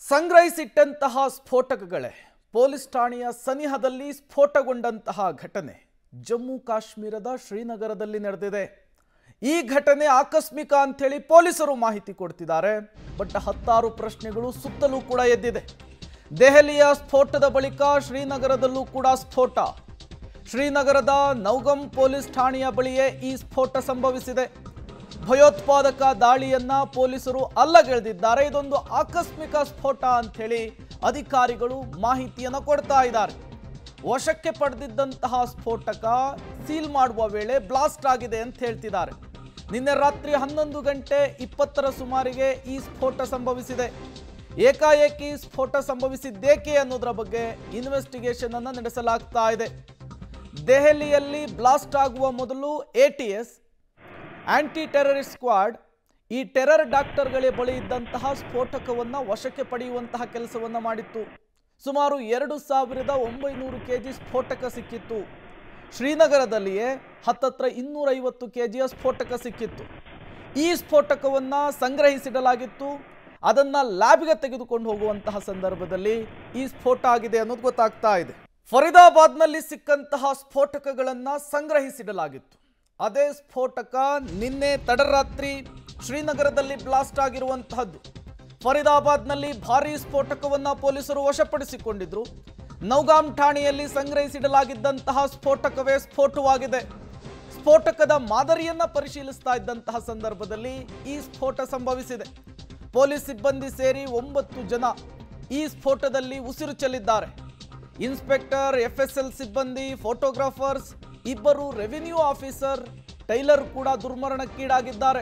ಸಂಗ್ರಹಿಸಿಟ್ಟಂತಹ ಸ್ಫೋಟಕಗಳೇ police ಠಾಣೆಯ ಸನಿಹದಲ್ಲಿ ಸ್ಫೋಟಗೊಂಡಂತಹ ಘಟನೆ ಜಮ್ಮು ಕಾಶ್ಮೀರದ ಶ್ರೀನಗರದಲ್ಲಿ ನಡೆದಿದೆ। ಈ ಘಟನೆ ಆಕಸ್ಮಿಕ ಅಂತ ಹೇಳಿ ಪೊಲೀಸರು ಮಾಹಿತಿ ಕೊಡ್ತಿದ್ದಾರೆ। ಬಟ್ ಹತ್ತಾರು ಪ್ರಶ್ನೆಗಳು ಸುತ್ತಲೂ ಕೂಡ ಎದ್ದಿದೆ। ದೆಹಲಿಯ ಸ್ಫೋಟದ ಬಳಿಕ ಶ್ರೀನಗರದಲ್ಲೂ ಕೂಡ ಸ್ಫೋಟ। ಶ್ರೀನಗರದ ನೌಗಮ್ ಪೊಲೀಸ್ ಠಾಣೆಯ ಬಳಿಯೇ ಈ ಸ್ಫೋಟ ಸಂಭವಿಸಿದೆ। ಭಯೋತ್ಪಾದಕ ದಾಳಿಯನ್ನ ಪೊಲೀಸರು ಅಲ್ಲಗೆಳೆದಿದ್ದಾರೆ। ಇದೊಂದು ಆಕಸ್ಮಿಕ ಸ್ಫೋಟ ಅಂತ ಹೇಳಿ ಅಧಿಕಾರಿಗಳು ಮಾಹಿತಿಯನ್ನು ಕೊಡ್ತಾ ಇದ್ದಾರೆ। ವಶಕ್ಕೆ ಪಡೆದಿದ್ದಂತಹ ಸ್ಫೋಟಕ ಸೀಲ್ ಮಾಡುವ ವೇಳೆ ಬ್ಲಾಸ್ಟ್ ಆಗಿದೆ ಅಂತ ಹೇಳ್ತಿದ್ದಾರೆ। ನಿನ್ನೆ ರಾತ್ರಿ 11:20 ಸುಮಾರಿಗೆ ಈ ಸ್ಫೋಟ ಸಂಭವಿಸಿದೆ। ಏಕಾಏಕಿ ಸ್ಫೋಟ ಸಂಭವಿಸಿದ್ದೇಕೆ ಅನ್ನೋದರ ಬಗ್ಗೆ ಇನ್ವೆಸ್ಟಿಗೇಷನ್ ಅನ್ನು ನಡೆಸಲಾಗ್ತಾ ಇದೆ। ದೆಹಲಿಯಲ್ಲಿ ಬ್ಲಾಸ್ಟ್ ಆಗುವ ಮೊದಲು ATS ಆಂಟಿ ಟೆರರಿಸ್ಟ್ ಸ್ಕ್ವಾಡ್ ಈ ಟೆರರ್ ಡಾಕ್ಟರ್ಗಳೇ ಬಳಿ ಇದ್ದಂತಹ ಸ್ಫೋಟಕವನ್ನು ವಶಕ್ಕೆ ಪಡೆಯುವಂತಹ ಕೆಲಸವನ್ನು ಮಾಡಿತ್ತು। ಸುಮಾರು 2900 kg ಸ್ಫೋಟಕ ಸಿಕ್ಕಿತ್ತು। ಶ್ರೀನಗರದಲ್ಲಿಯೇ ಹತ್ತತ್ರ 250 kgಯ ಸ್ಫೋಟಕ ಸಿಕ್ಕಿತ್ತು। ಈ ಸ್ಫೋಟಕವನ್ನು ಸಂಗ್ರಹಿಸಿಡಲಾಗಿತ್ತು। ಅದನ್ನು ಲ್ಯಾಬ್ಗೆ ತೆಗೆದುಕೊಂಡು ಹೋಗುವಂತಹ ಸಂದರ್ಭದಲ್ಲಿ ಈ ಸ್ಫೋಟ ಆಗಿದೆ ಅನ್ನೋದು ಗೊತ್ತಾಗ್ತಾ ಇದೆ। ಫರೀದಾಬಾದ್ನಲ್ಲಿ ಸಿಕ್ಕಂತಹ ಸ್ಫೋಟಕಗಳನ್ನು ಸಂಗ್ರಹಿಸಿಡಲಾಗಿತ್ತು। ಅದೇ ಸ್ಫೋಟಕ ನಿನ್ನೆ ತಡರಾತ್ರಿ ಶ್ರೀನಗರದಲ್ಲಿ ಬ್ಲಾಸ್ಟ್ ಆಗಿರುವಂತಹದ್ದು। ಫರೀದಾಬಾದ್ನಲ್ಲಿ ಭಾರೀ ಸ್ಫೋಟಕವನ್ನು ಪೊಲೀಸರು ವಶಪಡಿಸಿಕೊಂಡಿದ್ರು। ನೌಗಾಮ್ ಠಾಣೆಯಲ್ಲಿ ಸಂಗ್ರಹಿಸಿಡಲಾಗಿದ್ದಂತಹ ಸ್ಫೋಟಕವೇ ಸ್ಫೋಟವಾಗಿದೆ। ಸ್ಫೋಟಕದ ಮಾದರಿಯನ್ನು ಪರಿಶೀಲಿಸ್ತಾ ಇದ್ದಂತಹ ಸಂದರ್ಭದಲ್ಲಿ ಈ ಸ್ಫೋಟ ಸಂಭವಿಸಿದೆ। ಪೊಲೀಸ್ ಸಿಬ್ಬಂದಿ ಸೇರಿ 9 ಜನ ಈ ಸ್ಫೋಟದಲ್ಲಿ ಉಸಿರು ಚೆಲ್ಲಿದ್ದಾರೆ। ಇನ್ಸ್ಪೆಕ್ಟರ್, FSL ಸಿಬ್ಬಂದಿ, ಫೋಟೋಗ್ರಾಫರ್ಸ್, 2 ರೆವಿನ್ಯೂ ಆಫೀಸರ್, ಟೈಲರ್ ಕೂಡ ದುರ್ಮರಣಕ್ಕೀಡಾಗಿದ್ದಾರೆ।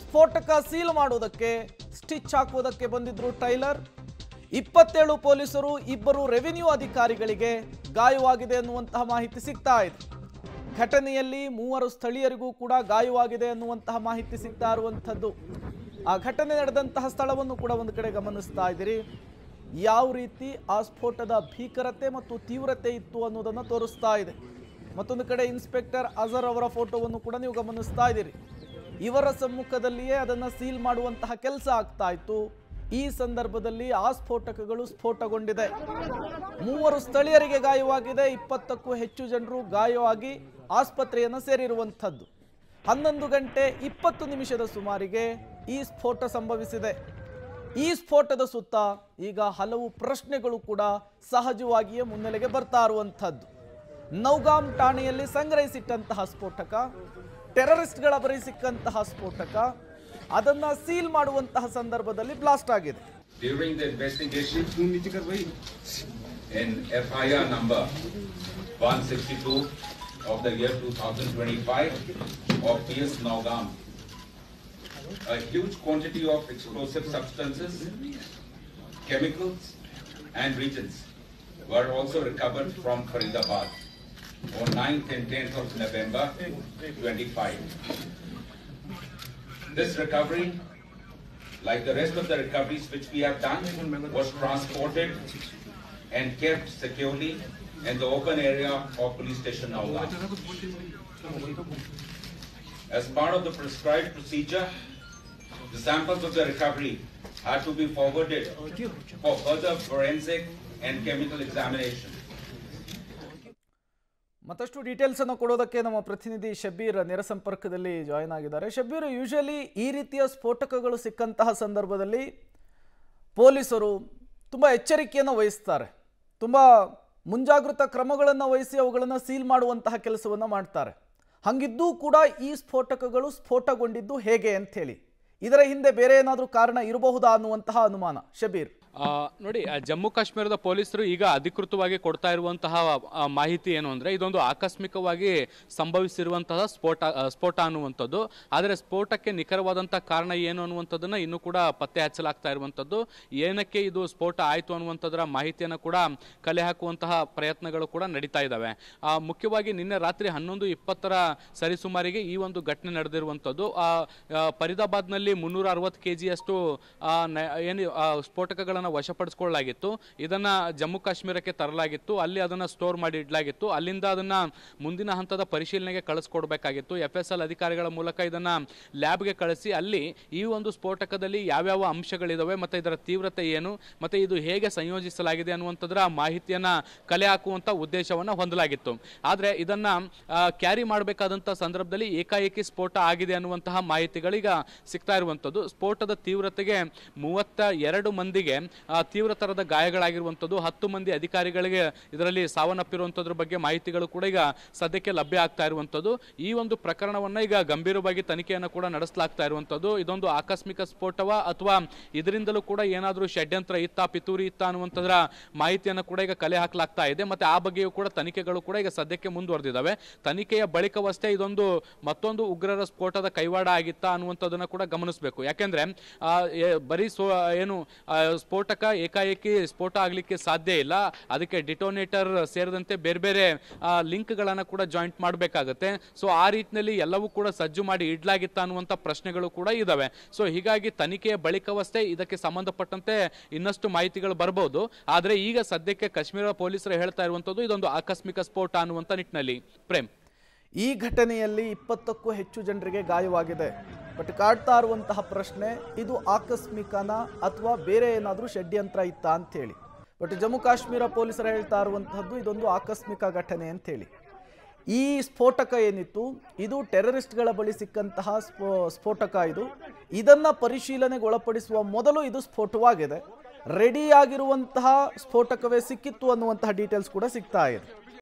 ಸ್ಫೋಟಕ ಸೀಲ್ ಮಾಡೋದಕ್ಕೆ, ಸ್ಟಿಚ್ ಹಾಕೋದಕ್ಕೆ ಬಂದಿದ್ರು ಟೈಲರ್। 27 ಪೊಲೀಸರು, 2 ರೆವಿನ್ಯೂ ಅಧಿಕಾರಿಗಳಿಗೆ ಗಾಯವಾಗಿದೆ ಅನ್ನುವಂತಹ ಮಾಹಿತಿ ಸಿಗ್ತಾ ಇದೆ। ಘಟನೆಯಲ್ಲಿ 3 ಸ್ಥಳೀಯರಿಗೂ ಕೂಡ ಗಾಯವಾಗಿದೆ ಅನ್ನುವಂತಹ ಮಾಹಿತಿ ಸಿಗ್ತಾ ಇರುವಂಥದ್ದು। ಆ ಘಟನೆ ನಡೆದಂತಹ ಸ್ಥಳವನ್ನು ಕೂಡ ಒಂದು ಕಡೆ ಗಮನಿಸ್ತಾ ಇದ್ದೀರಿ। ಯಾವ ರೀತಿ ಆ ಸ್ಫೋಟದ ಭೀಕರತೆ ಮತ್ತು ತೀವ್ರತೆ ಇತ್ತು ಅನ್ನೋದನ್ನು ತೋರಿಸ್ತಾ ಇದೆ। ಮತ್ತೊಂದು ಕಡೆ ಇನ್ಸ್ಪೆಕ್ಟರ್ ಅಜರ್ ಅವರ ಫೋಟೋವನ್ನು ಕೂಡ ನೀವು ಗಮನಿಸ್ತಾ ಇದ್ದೀರಿ। ಇವರ ಸಮ್ಮುಖದಲ್ಲಿಯೇ ಅದನ್ನು ಸೀಲ್ ಮಾಡುವಂತಹ ಕೆಲಸ ಆಗ್ತಾ ಇತ್ತು। ಈ ಸಂದರ್ಭದಲ್ಲಿ ಆ ಸ್ಫೋಟಕಗಳು ಸ್ಫೋಟಗೊಂಡಿದೆ। 3 ಸ್ಥಳೀಯರಿಗೆ ಗಾಯವಾಗಿದೆ। 20ಕ್ಕೂ ಹೆಚ್ಚು ಜನರು ಗಾಯವಾಗಿ ಆಸ್ಪತ್ರೆಯನ್ನು ಸೇರಿರುವಂಥದ್ದು। 11:20 ಸುಮಾರಿಗೆ ಈ ಸ್ಫೋಟ ಸಂಭವಿಸಿದೆ। ಈ ಸ್ಫೋಟದ ಸುತ್ತ ಈಗ ಹಲವು ಪ್ರಶ್ನೆಗಳು ಕೂಡ ಸಹಜವಾಗಿಯೇ ಮುನ್ನೆಲೆಗೆ ಬರ್ತಾ ಇರುವಂಥದ್ದು। ನೌಗಾಮ್ ಠಾಣೆಯಲ್ಲಿ ಸಂಗ್ರಹಿಸಿಟ್ಟಂತಹ ಸ್ಫೋಟಕ, ಟೆರರಿಸ್ಟ್ಗಳ ಬಳಿ ಸಿಕ್ಕಂತಹ ಸ್ಫೋಟಕ, ಅದನ್ನು ಸೀಲ್ ಮಾಡುವಂತಹ ಸಂದರ್ಭದಲ್ಲಿ ಬ್ಲಾಸ್ಟ್ ಆಗಿದೆ। During the investigation in FIR number 162 of the year 2025 of PS Naugam, a huge quantity of explosive substances, chemicals and reagents were also recovered from Faridabad on 9th and 10th of November 25. This recovery, like the rest of the recoveries which we have done, was transported and kept securely in the open area of police station Naugam. As part of the prescribed procedure, the samples of the recovery had to be forwarded for further forensic and chemical examination. ಮತ್ತಷ್ಟು details ಅನ್ನು ಕೊಡೋದಕ್ಕೆ ನಮ್ಮ ಪ್ರತಿನಿಧಿ ಶಬೀರ್ ನೇರ ಸಂಪರ್ಕದಲ್ಲಿ join ಆಗಿದ್ದಾರೆ। Shabir, usually ಈ ರೀತಿಯ ಸ್ಫೋಟಕಗಳು ಸಿಕ್ಕಂತಹ ಸಂದರ್ಭದಲ್ಲಿ ಪೊಲೀಸರು ತುಂಬ ಎಚ್ಚರಿಕೆಯನ್ನು ವಹಿಸ್ತಾರೆ, ತುಂಬ ಮುಂಜಾಗೃತಾ ಕ್ರಮಗಳನ್ನು ವಹಿಸಿ ಅವುಗಳನ್ನು ಸೀಲ್ ಮಾಡುವಂತಹ ಕೆಲಸವನ್ನು ಮಾಡ್ತಾರೆ। ಹಾಗಿದ್ದೂ ಕೂಡ ಈ ಸ್ಫೋಟಕಗಳು ಸ್ಫೋಟಗೊಂಡಿದ್ದು ಹೇಗೆ ಅಂತ ಹೇಳಿ, ಇದರ ಹಿಂದೆ ಬೇರೆ ಏನಾದರೂ ಕಾರಣ ಇರಬಹುದಾ ಅನ್ನುವಂತಹ ಅನುಮಾನ ಸ್ಪೀರ್? ನೋಡಿ, ಜಮ್ಮು ಕಾಶ್ಮೀರದ ಪೊಲೀಸರು ಈಗ ಅಧಿಕೃತವಾಗಿ ಕೊಡ್ತಾ ಇರುವಂತಹ ಮಾಹಿತಿ ಏನು ಅಂದರೆ, ಇದೊಂದು ಆಕಸ್ಮಿಕವಾಗಿ ಸಂಭವಿಸಿರುವಂತಹ ಸ್ಫೋಟ ಅನ್ನುವಂಥದ್ದು। ಆದರೆ ಸ್ಫೋಟಕ್ಕೆ ನಿಖರವಾದಂಥ ಕಾರಣ ಏನು ಅನ್ನುವಂಥದ್ದನ್ನು ಇನ್ನೂ ಕೂಡ ಪತ್ತೆ ಹಚ್ಚಲಾಗ್ತಾ ಇರುವಂಥದ್ದು। ಏನಕ್ಕೆ ಇದು ಸ್ಫೋಟ ಆಯಿತು ಅನ್ನುವಂಥದ್ರ ಮಾಹಿತಿಯನ್ನು ಕೂಡ ಕಲೆ ಹಾಕುವಂತಹ ಪ್ರಯತ್ನಗಳು ಕೂಡ ನಡೀತಾ ಇದ್ದಾವೆ। ಮುಖ್ಯವಾಗಿ ನಿನ್ನೆ ರಾತ್ರಿ 11:20 ಸರಿಸುಮಾರಿಗೆ ಈ ಒಂದು ಘಟನೆ ನಡೆದಿರುವಂಥದ್ದು। ಫರೀದಾಬಾದ್ನಲ್ಲಿ 360 kg ಅಷ್ಟು ಏನು ಸ್ಫೋಟಕಗಳನ್ನು ಸ್ಫೋಟಕವನ್ನ ವಶಪಡಿಸಿಕೊಳ್ಳಲಾಗಿತ್ತು. ಇದನ್ನ ಜಮ್ಮು ಕಾಶ್ಮೀರಕ್ಕೆ ತರಲಾಗಿತ್ತು, ಅಲ್ಲಿ ಅದನ್ನ ಸ್ಟೋರ್ ಮಾಡಿ ಇಡಲಾಗಿತ್ತು. ಅಲ್ಲಿಂದ ಅದನ್ನ ಮುಂದಿನ ಹಂತದ ಪರಿಶೀಲನೆಗೆ ಕಳಿಸ್ಕೊಡ್ಬೇಕಾಗಿತ್ತು. FSL ಅಧಿಕಾರಿಗಳ ಮೂಲಕ ಇದನ್ನ ಲ್ಯಾಬ್ಗೆ ಕಳಿಸಿ ಅಲ್ಲಿ ಈ ಒಂದು ಸ್ಫೋಟಕದಲ್ಲಿ ಯಾವ್ಯಾವ ಅಂಶಗಳಿದಾವೆ ಮತ್ತೆ ಇದರ ತೀವ್ರತೆ ಏನು ಮತ್ತೆ ಇದು ಹೇಗೆ ಸಂಯೋಜಿಸಲಾಗಿದೆ ಅನ್ನುವಂಥದ್ರ ಮಾಹಿತಿಯನ್ನ ಕಲೆ ಹಾಕುವಂತ ಉದ್ದೇಶವನ್ನ ಹೊಂದಲಾಗಿತ್ತು. ಆದ್ರೆ ಇದನ್ನ ಕ್ಯಾರಿ ಮಾಡಬೇಕಾದಂತ ಸಂದರ್ಭದಲ್ಲಿ ಏಕಾಏಕಿ ಸ್ಫೋಟ ಆಗಿದೆ ಅನ್ನುವಂತಹ ಮಾಹಿತಿಗಳೀಗ ಸಿಗ್ತಾ ಇರುವಂತದ್ದು. ಸ್ಫೋಟದ ತೀವ್ರತೆಗೆ 32 ಮಂದಿಗೆ ತೀವ್ರತರದ ಗಾಯಗಳಾಗಿರುವಂಥದ್ದು, 10 ಮಂದಿ ಅಧಿಕಾರಿಗಳಿಗೆ ಇದರಲ್ಲಿ ಸಾವನ್ನಪ್ಪಿರುವಂಥದ್ರ ಬಗ್ಗೆ ಮಾಹಿತಿಗಳು ಕೂಡ ಈಗ ಸದ್ಯಕ್ಕೆ ಲಭ್ಯ ಆಗ್ತಾ ಇರುವಂಥದ್ದು. ಈ ಒಂದು ಪ್ರಕರಣವನ್ನ ಈಗ ಗಂಭೀರವಾಗಿ ತನಿಖೆಯನ್ನು ಕೂಡ ನಡೆಸಲಾಗ್ತಾ ಇರುವಂಥದ್ದು. ಇದೊಂದು ಆಕಸ್ಮಿಕ ಸ್ಫೋಟವ ಅಥವಾ ಇದರಿಂದಲೂ ಕೂಡ ಏನಾದರೂ ಷಡ್ಯಂತ್ರ ಇತ್ತಾ ಪಿತೂರಿ ಇತ್ತಾ ಅನ್ನುವಂಥದ್ರ ಮಾಹಿತಿಯನ್ನು ಕೂಡ ಈಗ ಕಲೆ ಹಾಕಲಾಗ್ತಾ ಇದೆ. ಮತ್ತೆ ಆ ಬಗ್ಗೆಯೂ ಕೂಡ ತನಿಖೆಗಳು ಕೂಡ ಈಗ ಸದ್ಯಕ್ಕೆ ಮುಂದುವರೆದಿದ್ದಾವೆ. ತನಿಖೆಯ ಬಳಿಕವಷ್ಟೇ ಇದೊಂದು ಮತ್ತೊಂದು ಉಗ್ರರ ಸ್ಫೋಟದ ಕೈವಾಡ ಆಗಿತ್ತಾ ಅನ್ನುವಂಥದ್ದನ್ನ ಕೂಡ ಗಮನಿಸಬೇಕು. ಯಾಕೆಂದ್ರೆ ಬರೀ ಸ್ಫೋಟಕ ಏಕಾಏಕಿ ಸ್ಫೋಟ ಆಗ್ಲಿಕ್ಕೆ ಸಾಧ್ಯ ಇಲ್ಲ. ಅದಕ್ಕೆ ಡಿಟೋನೇಟರ್ ಸೇರಿದಂತೆ ಬೇರೆ ಬೇರೆ ಲಿಂಕ್ ಗಳನ್ನ ಕೂಡ ಜಾಯಿಂಟ್ ಮಾಡಬೇಕಾಗುತ್ತೆ. ಸೊ ಆ ರೀತಿಯಲ್ಲಿ ಎಲ್ಲವೂ ಕೂಡ ಸಜ್ಜು ಮಾಡಿ ಇಡ್ಲಾಗಿತ್ತ ಅನ್ನುವಂಥ ಪ್ರಶ್ನೆಗಳು ಕೂಡ ಇದಾವೆ. ಸೊ ಹೀಗಾಗಿ ತನಿಖೆಯ ಬಳಿಕವಷ್ಟೇ ಇದಕ್ಕೆ ಸಂಬಂಧಪಟ್ಟಂತೆ ಇನ್ನಷ್ಟು ಮಾಹಿತಿಗಳು ಬರಬಹುದು. ಆದ್ರೆ ಈಗ ಸದ್ಯಕ್ಕೆ ಕಾಶ್ಮೀರ ಪೊಲೀಸರು ಹೇಳ್ತಾ ಇರುವಂತದ್ದು ಇದೊಂದು ಆಕಸ್ಮಿಕ ಸ್ಫೋಟ ಅನ್ನುವಂಥ ನಿಟ್ಟಿನಲ್ಲಿ. ಪ್ರೇಮ್, ಈ ಘಟನೆಯಲ್ಲಿ 20ಕ್ಕೂ ಹೆಚ್ಚು ಜನರಿಗೆ ಗಾಯವಾಗಿದೆ. ಬಟ್ ಕಾಡ್ತಾ ಇರುವಂತಹ ಪ್ರಶ್ನೆ, ಇದು ಆಕಸ್ಮಿಕನ ಅಥವಾ ಬೇರೆ ಏನಾದರೂ ಷಡ್ಯಂತ್ರ ಇತ್ತಾ ಅಂತೇಳಿ. ಬಟ್ ಜಮ್ಮು ಕಾಶ್ಮೀರ ಪೊಲೀಸರು ಹೇಳ್ತಾ ಇರುವಂತಹದ್ದು ಇದೊಂದು ಆಕಸ್ಮಿಕ ಘಟನೆ ಅಂತೇಳಿ. ಈ ಸ್ಫೋಟಕ ಏನಿತ್ತು ಇದು ಟೆರರಿಸ್ಟ್ಗಳ ಬಳಿ ಸಿಕ್ಕಂತಹ ಸ್ಫೋಟಕ. ಇದನ್ನು ಪರಿಶೀಲನೆಗೆ ಒಳಪಡಿಸುವ ಮೊದಲು ಇದು ಸ್ಫೋಟವಾಗಿದೆ. ರೆಡಿಯಾಗಿರುವಂತಹ ಸ್ಫೋಟಕವೇ ಸಿಕ್ಕಿತ್ತು ಅನ್ನುವಂತಹ ಡೀಟೇಲ್ಸ್ ಕೂಡ ಸಿಗ್ತಾ ಇದೆ.